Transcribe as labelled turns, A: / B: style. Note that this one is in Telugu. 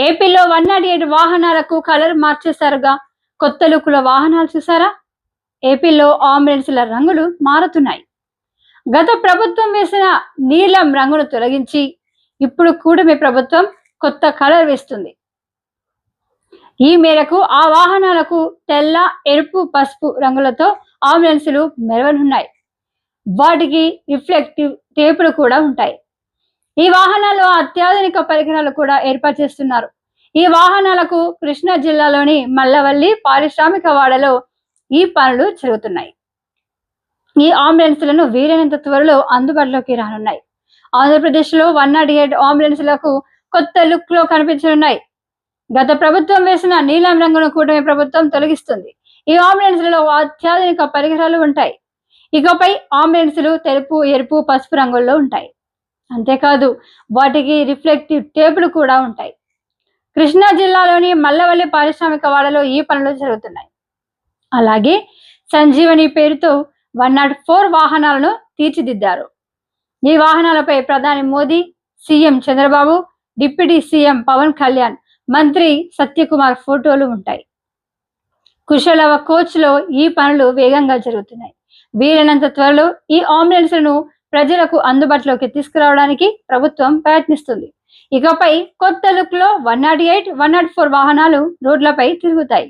A: ఏపీలో 108 వాహనాలకు కలర్ మార్చేశారుగా. కొత్త లుక్ల వాహనాలు చూసారా? ఏపీలో అంబులెన్సుల రంగులు మారుతున్నాయి. గత ప్రభుత్వం వేసిన నీలం రంగును తొలగించి ఇప్పుడు కూటమి ప్రభుత్వం కొత్త కలర్ వేస్తుంది. ఈ మేరకు ఆ వాహనాలకు తెల్ల, ఎరుపు, పసుపు రంగులతో అంబులెన్సులు మెరవనున్నాయి. వాటికి రిఫ్లెక్టివ్ టేపులు కూడా ఉంటాయి. ఈ వాహనాల్లో అత్యాధునిక పరికరాలు కూడా ఏర్పాటు చేస్తున్నారు. ఈ వాహనాలకు కృష్ణా జిల్లాలోని మల్లవల్లి పారిశ్రామిక వాడలో ఈ పనులు జరుగుతున్నాయి. ఈ అంబులెన్సులను వీలైనంత త్వరలో అందుబాటులోకి రానున్నాయి. ఆంధ్రప్రదేశ్లో 108 అంబులెన్సులకు కొత్త లుక్ లో కనిపించనున్నాయి. గత ప్రభుత్వం వేసిన నీలం రంగును కూటమి ప్రభుత్వం తొలగిస్తుంది. ఈ అంబులెన్సులలో అత్యాధునిక పరికరాలు ఉంటాయి. ఇకపై అంబులెన్సులు తెలుపు, ఎరుపు, పసుపు రంగుల్లో ఉంటాయి. అంతేకాదు వాటికి రిఫ్లెక్టివ్ టేపులు కూడా ఉంటాయి. కృష్ణా జిల్లాలోని మల్లవల్లి పారిశ్రామిక వాడలో ఈ పనులు జరుగుతున్నాయి. అలాగే సంజీవని పేరుతో 104 వాహనాలను తీర్చిదిద్దారు. ఈ వాహనాలపై ప్రధాని Modi, CM Chandrababu, deputy CM Pawan Kalyan, మంత్రి సత్యకుమార్ ఫోటోలు ఉంటాయి. కుశలవ కోచ్ లో ఈ పనులు వేగంగా జరుగుతున్నాయి. వీలైనంత త్వరలో ఈ అంబులెన్స్లను ప్రజలకు అందుబాటులోకి తీసుకురావడానికి ప్రభుత్వం ప్రయత్నిస్తుంది. ఇకపై కొత్త లుక్ లో 108, 104 వాహనాలు రోడ్లపై తిరుగుతాయి.